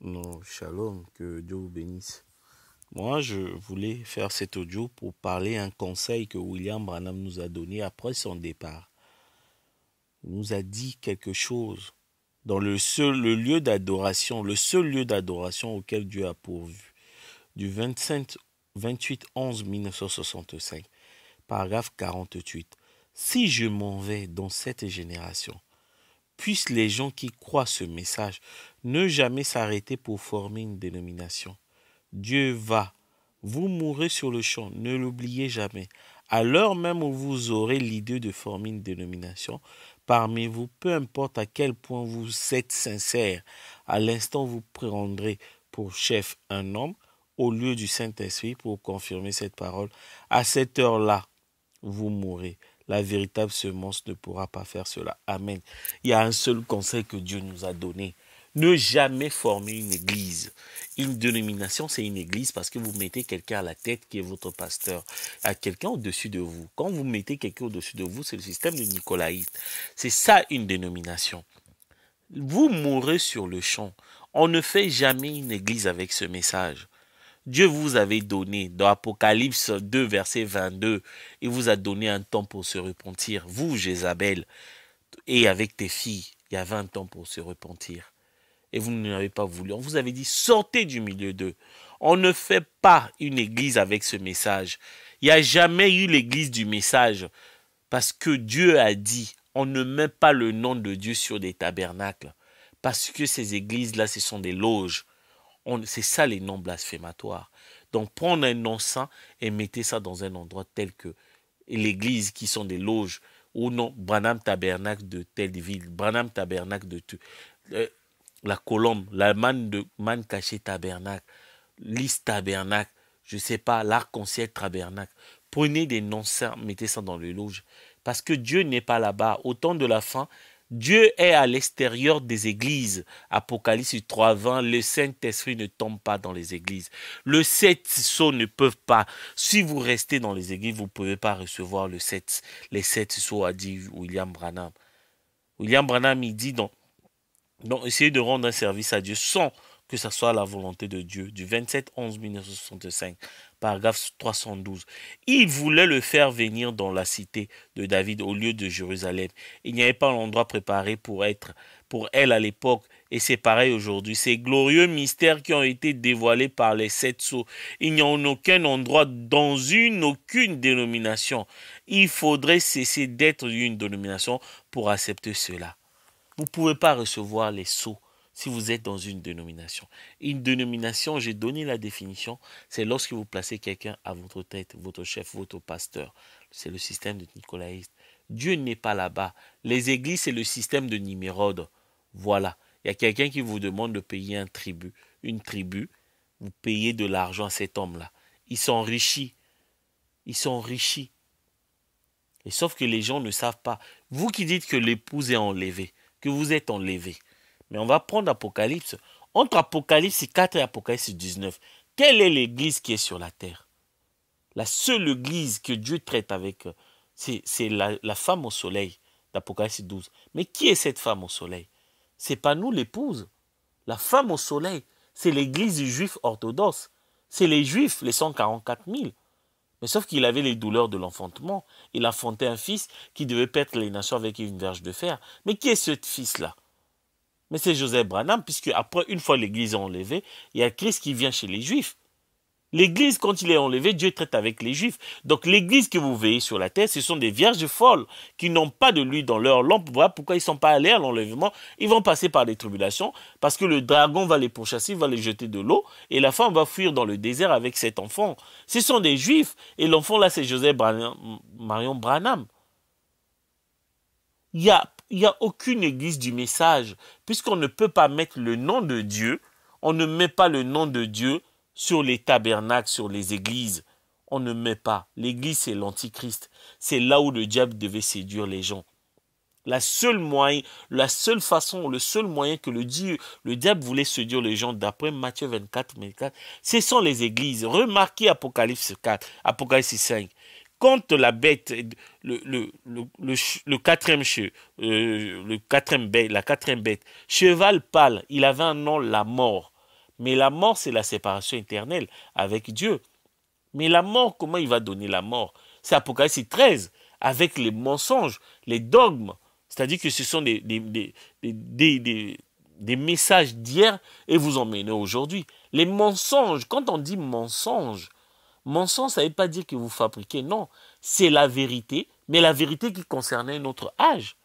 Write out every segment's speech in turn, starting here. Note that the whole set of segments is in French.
Non, shalom, que Dieu vous bénisse. Moi, je voulais faire cet audio pour parler un conseil que William Branham nous a donné après son départ. Il nous a dit quelque chose dans le seul lieu d'adoration, le seul lieu d'adoration auquel Dieu a pourvu. Du 28-11-1965, paragraphe 48. Si je m'en vais dans cette génération, puissent les gens qui croient ce message ne jamais s'arrêter pour former une dénomination. Dieu va. Vous mourrez sur le champ, ne l'oubliez jamais. À l'heure même où vous aurez l'idée de former une dénomination, parmi vous, peu importe à quel point vous êtes sincère, à l'instant vous prendrez pour chef un homme au lieu du Saint-Esprit pour confirmer cette parole. À cette heure-là, vous mourrez. La véritable semence ne pourra pas faire cela. Amen. Il y a un seul conseil que Dieu nous a donné. Ne jamais former une église. Une dénomination, c'est une église parce que vous mettez quelqu'un à la tête qui est votre pasteur, à quelqu'un au-dessus de vous. Quand vous mettez quelqu'un au-dessus de vous, c'est le système de nicolaïte. C'est ça une dénomination. Vous mourrez sur le champ. On ne fait jamais une église avec ce message. Dieu vous avait donné, dans Apocalypse 2, verset 22, il vous a donné un temps pour se repentir. Vous, Jézabel, et avec tes filles, il y avait un temps pour se repentir. Et vous ne l'avez pas voulu. On vous avait dit, sortez du milieu d'eux. On ne fait pas une église avec ce message. Il n'y a jamais eu l'église du message. Parce que Dieu a dit, on ne met pas le nom de Dieu sur des tabernacles. Parce que ces églises-là, ce sont des loges. C'est ça les noms blasphématoires. Donc prendre un nom saint et mettez ça dans un endroit tel que l'église qui sont des loges ou non, Branham Tabernacle de telle ville, Branham Tabernacle de tout. La colombe, la manne cachée tabernacle, lys tabernacle, je sais pas, l'arc-en-ciel tabernacle. Prenez des noms saints, mettez ça dans les loges. Parce que Dieu n'est pas là-bas. Au temps de la fin, Dieu est à l'extérieur des églises. Apocalypse 3:20, le Saint-Esprit ne tombe pas dans les églises. Le 7 sceaux ne peuvent pas. Si vous restez dans les églises, vous ne pouvez pas recevoir les 7 sceaux, a dit William Branham. William Branham, il dit donc, essayez de rendre un service à Dieu sans que ce soit la volonté de Dieu. Du 27-11-1965, paragraphe 312. Il voulait le faire venir dans la cité de David au lieu de Jérusalem. Il n'y avait pas l'endroit préparé pour elle à l'époque. Et c'est pareil aujourd'hui. Ces glorieux mystères qui ont été dévoilés par les 7 sceaux. Il n'y a en aucun endroit dans aucune dénomination. Il faudrait cesser d'être une dénomination pour accepter cela. Vous ne pouvez pas recevoir les sceaux si vous êtes dans une dénomination. Une dénomination, j'ai donné la définition, c'est lorsque vous placez quelqu'un à votre tête, votre chef, votre pasteur. C'est le système de nicolaïste. Dieu n'est pas là-bas. Les églises, c'est le système de Nimérode. Voilà. Il y a quelqu'un qui vous demande de payer un tribut. Une tribu, vous payez de l'argent à cet homme-là. Ils sont enrichis. Ils sont enrichis. Et sauf que les gens ne savent pas. Vous qui dites que l'épouse est enlevée, que vous êtes enlevé. Mais on va prendre Apocalypse. Entre Apocalypse 4 et Apocalypse 19, quelle est l'église qui est sur la terre? La seule église que Dieu traite avec, c'est la femme au soleil d'Apocalypse 12. Mais qui est cette femme au soleil? C'est pas nous l'épouse. La femme au soleil, c'est l'église du juif orthodoxe. C'est les juifs, les 144 000. Mais sauf qu'il avait les douleurs de l'enfantement. Il enfantait un fils qui devait perdre les nations avec une verge de fer. Mais qui est ce fils-là? Mais c'est Joseph Branham, puisque après, une fois l'église est enlevée, il y a Christ qui vient chez les Juifs. L'église, quand il est enlevé, Dieu traite avec les Juifs. Donc l'église que vous voyez sur la terre, ce sont des vierges folles qui n'ont pas de l'huile dans leur lampe. Voilà pourquoi ils ne sont pas allés à l'enlèvement. Ils vont passer par des tribulations parce que le dragon va les pourchasser, va les jeter de l'eau et la femme va fuir dans le désert avec cet enfant. Ce sont des Juifs et l'enfant là, c'est Joseph Marion Branham. Il n'y a aucune église du message, puisqu'on ne peut pas mettre le nom de Dieu, on ne met pas le nom de Dieu sur les tabernacles, sur les églises. On ne met pas. L'église, c'est l'antichrist. C'est là où le diable devait séduire les gens. La seule façon, le seul moyen que le diable voulait séduire les gens, d'après Matthieu 24, ce sont les églises. Remarquez Apocalypse 4, Apocalypse 5. Quand la bête, la quatrième bête, cheval pâle, il avait un nom, la mort. Mais la mort, c'est la séparation éternelle avec Dieu. Mais la mort, comment il va donner la mort? C'est Apocalypse 13, avec les mensonges, les dogmes. C'est-à-dire que ce sont des messages d'hier et vous emmenez aujourd'hui. Les mensonges, quand on dit mensonge, mensonge, ça ne veut pas dire que vous fabriquez, non. C'est la vérité, mais la vérité qui concernait notre âge.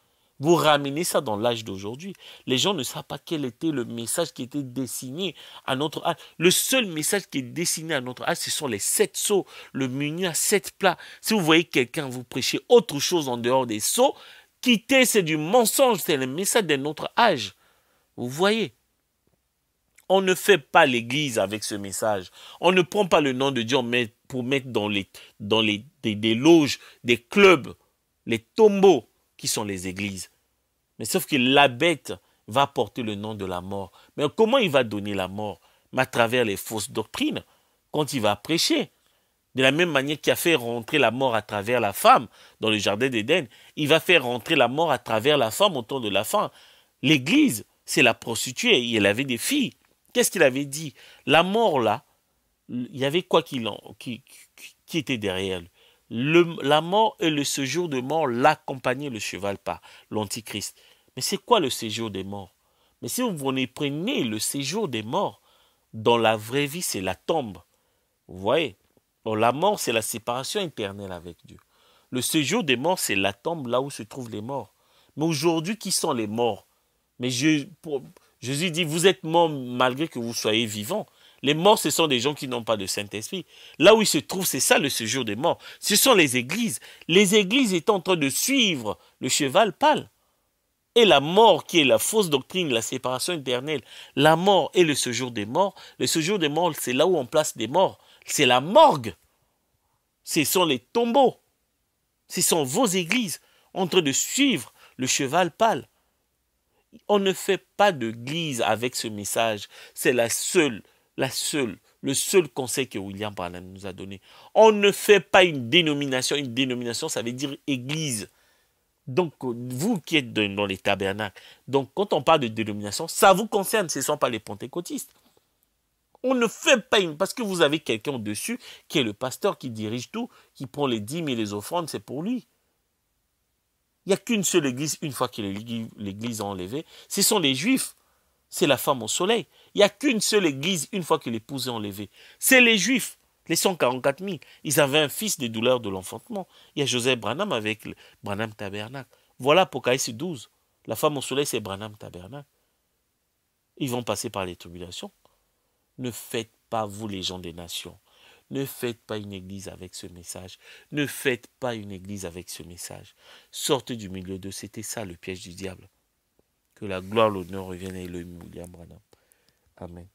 Vous ramenez ça dans l'âge d'aujourd'hui. Les gens ne savent pas quel était le message qui était destiné à notre âge. Le seul message qui est destiné à notre âge, ce sont les 7 sceaux, le menu à 7 plats. Si vous voyez quelqu'un vous prêcher autre chose en dehors des sceaux, quittez, c'est du mensonge, c'est le message de notre âge. Vous voyez? On ne fait pas l'église avec ce message. On ne prend pas le nom de Dieu pour mettre dans des loges, des clubs, les tombeaux qui sont les églises. Mais sauf que la bête va porter le nom de la mort. Mais comment il va donner la mort? Mais à travers les fausses doctrines, quand il va prêcher. De la même manière qu'il a fait rentrer la mort à travers la femme dans le jardin d'Éden, il va faire rentrer la mort à travers la femme au temps de la fin. L'église, c'est la prostituée, elle avait des filles. Qu'est-ce qu'il avait dit? La mort là, il y avait quoi qui était derrière lui? La mort et le séjour de mort l'accompagnaient le cheval par l'Antichrist. Mais c'est quoi le séjour des morts? Mais si vous prenez le séjour des morts, dans la vraie vie, c'est la tombe. Vous voyez? Bon, la mort, c'est la séparation éternelle avec Dieu. Le séjour des morts, c'est la tombe là où se trouvent les morts. Mais aujourd'hui, qui sont les morts? Mais Jésus dit, vous êtes morts malgré que vous soyez vivants. Les morts, ce sont des gens qui n'ont pas de Saint-Esprit. Là où ils se trouvent, c'est ça le séjour des morts. Ce sont les églises. Les églises étaient en train de suivre le cheval pâle. Et la mort, qui est la fausse doctrine, la séparation éternelle, la mort et le séjour des morts. Le séjour des morts, c'est là où on place des morts. C'est la morgue. Ce sont les tombeaux. Ce sont vos églises en train de suivre le cheval pâle. On ne fait pas d'église avec ce message. C'est le seul conseil que William Branham nous a donné. On ne fait pas une dénomination. Une dénomination, ça veut dire église. Donc, vous qui êtes dans les tabernacles, donc quand on parle de dénomination, ça vous concerne, ce ne sont pas les pentecôtistes. On ne fait pas parce que vous avez quelqu'un au-dessus qui est le pasteur qui dirige tout, qui prend les dîmes et les offrandes, c'est pour lui. Il n'y a qu'une seule église, une fois que l'église a enlevé, ce sont les juifs. C'est la femme au soleil. Il n'y a qu'une seule église, une fois que l'épouse est enlevée. C'est les juifs, les 144 000. Ils avaient un fils des douleurs de l'enfantement. Il y a Joseph Branham avec le Branham Tabernacle. Voilà Apocalypse 12. La femme au soleil, c'est Branham Tabernacle. Ils vont passer par les tribulations. Ne faites pas, vous les gens des nations, ne faites pas une église avec ce message. Ne faites pas une église avec ce message. Sortez du milieu d'eux. C'était ça le piège du diable. Que la gloire, l'honneur revienne à Elohim William Branham. Amen.